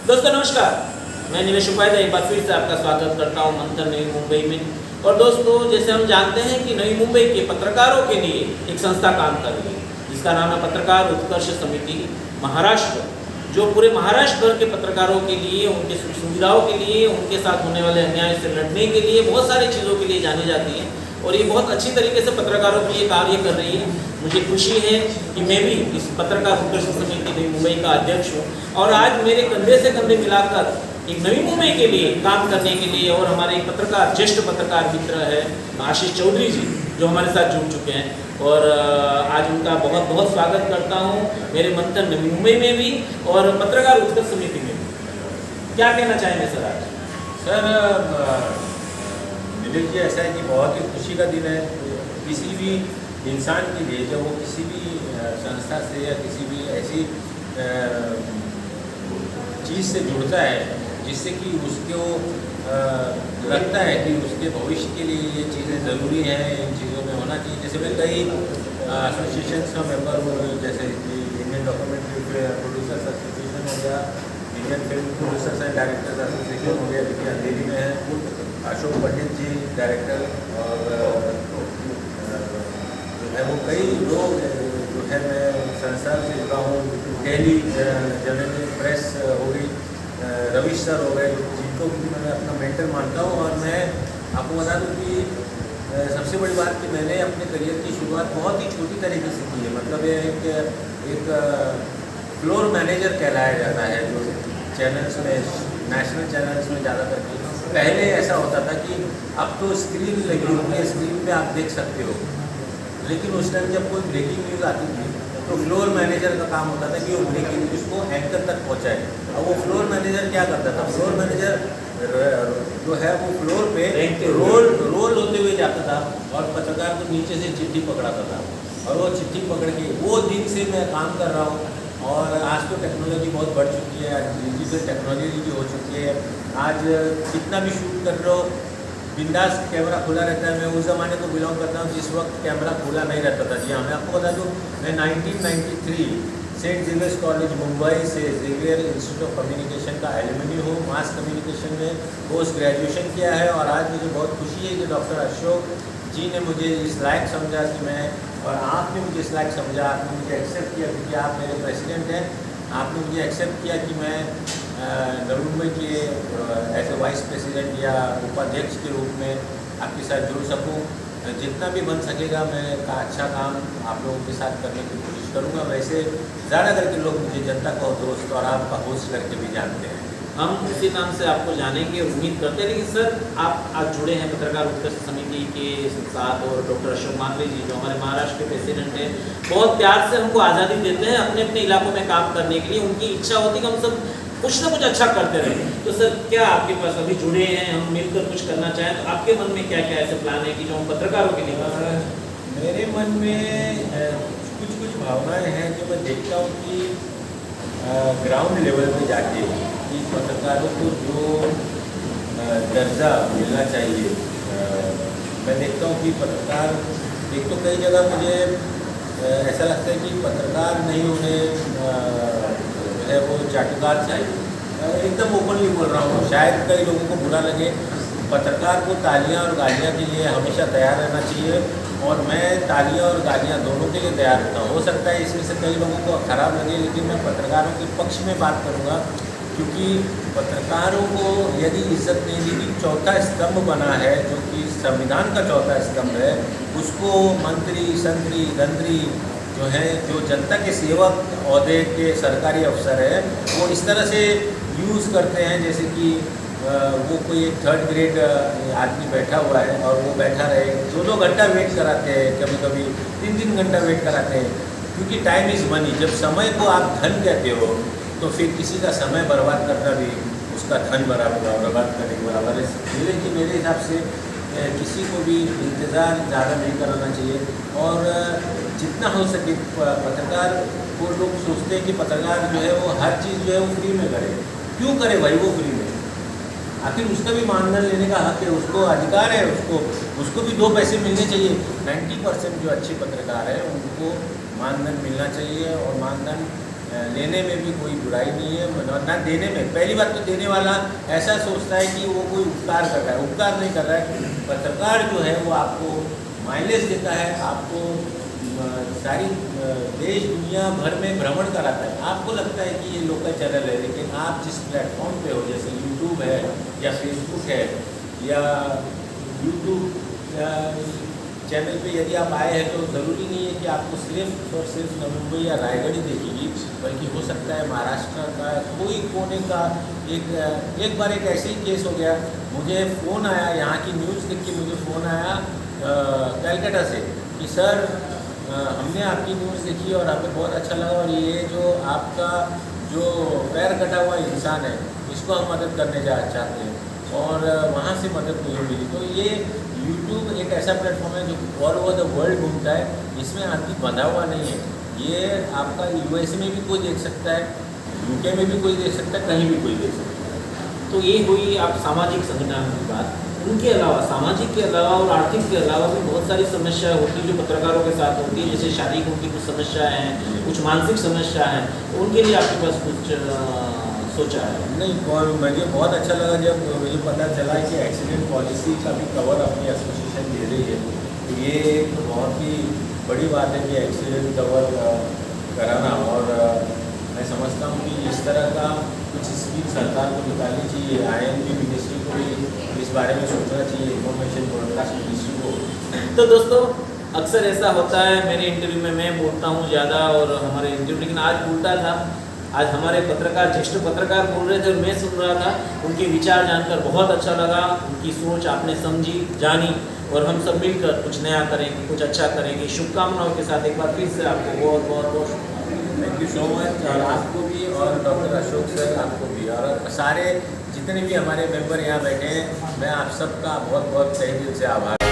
दोस्तों नमस्कार, मैं निलेश उपाध्याय एक बार फिर से आपका स्वागत करता हूं मंथन नई मुंबई में। और दोस्तों, जैसे हम जानते हैं कि नई मुंबई के पत्रकारों के लिए एक संस्था काम कर रही है जिसका नाम है पत्रकार उत्कर्ष समिति महाराष्ट्र, जो पूरे महाराष्ट्र भर के पत्रकारों के लिए, उनके सुख सुविधाओं के लिए, उनके साथ होने वाले अन्याय से लड़ने के लिए, बहुत सारी चीज़ों के लिए जानी जाती है और ये बहुत अच्छी तरीके से पत्रकारों के लिए कार्य कर रही है। मुझे खुशी है कि मैं भी इस पत्रकार उत्कर्ष समिति नई मुंबई का अध्यक्ष हूँ और आज मेरे कंधे से कंधे मिलाकर एक नई मुंबई के लिए काम करने के लिए और हमारे एक पत्रकार, ज्येष्ठ पत्रकार मित्र है आशीष चौधरी जी, जो हमारे साथ जुड़ चुके हैं और आज उनका बहुत बहुत स्वागत करता हूँ मेरे मंथन नई मुंबई में भी और पत्रकार उत्कर्ष समिति में भी। क्या कहना चाहेंगे सर आज? सर निलेश जी, ऐसा है कि बहुत ही खुशी का दिन है किसी भी इंसान के लिए, जब वो किसी भी संस्था से या किसी भी ऐसी चीज़ से जुड़ता है जिससे कि उसको लगता है कि उसके भविष्य के लिए ये चीज़ें ज़रूरी हैं, इन चीज़ों में होना चाहिए। जैसे मैं कई एसोसिएशंस का मेंबर हूँ, जैसे इंडियन डॉक्यूमेंट्री प्रोड्यूसर्स एसोसिएशन हो गया, Indian film producers and directors association हो गया, जो कि अंधेरी में है, अशोक पंडित जी डायरेक्टर, और जो है वो कई लोग जो है मैं संस्था से जुड़ा हूँ, दिल्ली जर्नल प्रेस हो गई, रविश सर हो गए, जिनको भी मैं अपना मेंटर मानता हूँ। और मैं आपको बता दूँ कि सबसे बड़ी बात कि मैंने अपने करियर की शुरुआत बहुत ही छोटी तरीके से की है। मतलब ये एक फ्लोर मैनेजर कहलाया जाता है, जो चैनल्स में, नेशनल चैनल्स में ज़्यादातर की। पहले ऐसा होता था कि अब तो स्क्रीन लगी होती है, स्क्रीन पे आप देख सकते हो, लेकिन उस टाइम जब कोई ब्रेकिंग न्यूज़ आती थी तो फ्लोर मैनेजर का काम होता था कि वो ब्रेकिंग न्यूज़ को एंकर तक पहुंचाए। अब वो फ्लोर मैनेजर क्या करता था, फ्लोर मैनेजर जो है वो फ्लोर पे रोल होते हुए जाता था और पत्रकार को नीचे से चिट्ठी पकड़ाता था और वो चिट्ठी पकड़ के, वो दिन से मैं काम कर रहा हूँ। और आज तो टेक्नोलॉजी बहुत बढ़ चुकी है, आज डिजिटल टेक्नोलॉजी भी हो चुकी है। आज कितना भी शूट कर रहे हो, बिंदास कैमरा खुला रहता है। मैं उस ज़माने को बिलोंग करता हूँ जिस वक्त कैमरा खुला नहीं रहता था। जी हाँ, मैं आपको बता दूँ, मैं 1993 सेंट जेवियर्स कॉलेज मुंबई से जेवियर इंस्टीट्यूट ऑफ कम्युनिकेशन का एलुमनी हूँ। मास कम्युनिकेशन में पोस्ट ग्रेजुएशन किया है और आज मुझे बहुत खुशी है कि डॉक्टर अशोक जी ने मुझे इस लायक समझा कि मैं, और आपने मुझे इस लायक समझा, आपने मुझे एक्सेप्ट किया क्योंकि आप मेरे प्रेसिडेंट हैं। आपने मुझे एक्सेप्ट किया कि मैं नई मुंबई के एज ए वाइस प्रेसिडेंट या उपाध्यक्ष के रूप में आपके साथ जुड़ सकूं। जितना भी बन सकेगा मैं का अच्छा काम आप लोगों के साथ करने की कोशिश करूंगा। वैसे ज़्यादा करके लोग मुझे जनता का दोस्त और आपका होस्ट करके भी जानते हैं। हम उसी नाम से आपको जानेंगे, उम्मीद करते हैं। लेकिन सर, आप आज जुड़े हैं पत्रकार उत्कर्ष समिति के साथ और डॉक्टर अशोक मात्रे जी, जो हमारे महाराष्ट्र के प्रेसिडेंट हैं, बहुत प्यार से हमको आज़ादी देते हैं अपने अपने इलाकों में काम करने के लिए। उनकी इच्छा होती है कि हम सब कुछ ना कुछ अच्छा करते रहें। तो सर, क्या आपके पास अभी जुड़े हैं, हम मिलकर कुछ करना चाहें तो आपके मन में क्या क्या ऐसे प्लान है कि जो हम पत्रकारों के लिए कर सकते हैं? मेरे मन में कुछ भावनाएं हैं जो मैं देखता हूँ कि ग्राउंड लेवल पे जाके कि पत्रकारों को जो दर्जा मिलना चाहिए। मैं देखता हूँ कि पत्रकार, एक तो कई जगह मुझे ऐसा लगता है कि पत्रकार नहीं, उन्हें है वो चाटुकार चाहिए। एकदम ओपनली बोल रहा हूँ, शायद कई लोगों को बुरा लगे। पत्रकार को तालियां और गालियां के लिए हमेशा तैयार रहना चाहिए और मैं तालियां और गालियां दोनों के लिए तैयार रहता हूँ। हो सकता है इसमें से कई लोगों को खराब लगे, लेकिन मैं पत्रकारों के पक्ष में बात करूँगा, क्योंकि पत्रकारों को यदि इज्जत नहीं दी, चौथा स्तंभ बना है जो कि संविधान का चौथा स्तंभ है, उसको मंत्री, संतरी, गंत्री जो है, जो जनता के सेवक ओहदे के सरकारी अफसर है, वो इस तरह से यूज़ करते हैं जैसे कि वो कोई एक थर्ड ग्रेड आदमी बैठा हुआ है और वो बैठा रहे, 2-2 घंटा वेट कराते हैं, कभी कभी 3-3 घंटा वेट कराते हैं, क्योंकि टाइम इज़ मनी। जब समय को आप धन कहते हो तो फिर किसी का समय बर्बाद करना भी उसका धन बर्बाद करने के बराबर है। मेरे हिसाब से किसी को भी इंतज़ार ज़्यादा नहीं कराना चाहिए और जितना हो सके पत्रकार को, लोग सोचते हैं कि पत्रकार जो है वो हर चीज़ जो है वो फ्री में करे। क्यों करे भाई वो फ्री में? आखिर उसका भी मानधन लेने का हक है, उसको अधिकार है, उसको भी 2 पैसे मिलने चाहिए। 90% जो अच्छे पत्रकार हैं उनको मानधन मिलना चाहिए और मानधन लेने में भी कोई बुराई नहीं है, ना देने में। पहली बात तो देने वाला ऐसा सोचता है कि वो कोई उपकार कर रहा है, उपकार नहीं कर रहा है। पत्रकार जो है वो आपको माइलेज देता है, आपको सारी देश दुनिया भर में भ्रमण कराता है। आपको लगता है कि ये लोकल चैनल है, लेकिन आप जिस प्लेटफॉर्म पे हो, जैसे यूट्यूब है या फेसबुक है या यूट्यूब चैनल पे यदि आप आए हैं तो ज़रूरी नहीं है कि आपको सिर्फ और सिर्फ नवी मुंबई या रायगढ़ ही देखेगी, बल्कि हो सकता है महाराष्ट्र का कोई कोने का एक बार एक ऐसे ही केस हो गया। मुझे फ़ोन आया, यहाँ की न्यूज़ देख के मुझे फ़ोन आया कलकत्ता से कि सर हमने आपकी न्यूज़ देखी और हमें बहुत अच्छा लगा, और ये जो आपका जो पैर कटा हुआ इंसान है इसको हम मदद करने चाहते हैं, और वहाँ से मदद मुझे मिली। तो ये यूट्यूब एक ऐसा प्लेटफॉर्म है जो ऑल ओवर द वर्ल्ड घूमता है, इसमें आदमी बंधा हुआ नहीं है। ये आपका यूएसए में भी कोई देख सकता है, यूके में भी कोई देख सकता है, कहीं भी कोई देख सकता है। तो ये हुई आप सामाजिक संगठन की बात। उनके अलावा, सामाजिक के अलावा और आर्थिक के अलावा भी बहुत सारी समस्याएं होती हैं जो पत्रकारों के साथ होती है, जैसे शादी की कुछ समस्याएं हैं, कुछ मानसिक समस्या हैं, तो उनके लिए आपके पास कुछ सोचा है? नहीं, और मुझे बहुत अच्छा लगा जब मुझे पता चला कि एक्सीडेंट पॉलिसी का भी कवर अपनी एसोसिएशन दे रही है। तो ये एक बहुत ही बड़ी बात है कि एक्सीडेंट कवर कराना, और मैं समझता हूँ कि इस तरह का कुछ स्कीम सरकार को निकालनी चाहिए। INB मिनिस्ट्री को भी इस बारे में सोचना चाहिए, इंफॉर्मेशन ब्रॉडकास्ट मिनिस्ट्री को। तो दोस्तों, अक्सर ऐसा होता है मेरे इंटरव्यू में मैं बोलता हूँ ज़्यादा और हमारे इंटरव्यू, लेकिन आज उल्टा था। आज हमारे पत्रकार, ज्येष्ठ पत्रकार बोल रहे थे और मैं सुन रहा था। उनके विचार जानकर बहुत अच्छा लगा, उनकी सोच आपने समझी, जानी, और हम सब मिलकर कुछ नया करेंगे, कुछ अच्छा करेंगे। शुभकामनाओं के साथ एक बार फिर से आपको बहुत बहुत बहुत थैंक यू सो मच, और आपको भी, और डॉक्टर अशोक सर आपको भी, और सारे जितने भी हमारे मेंबर यहाँ बैठे हैं, मैं आप सबका बहुत बहुत तहे दिल से आभार।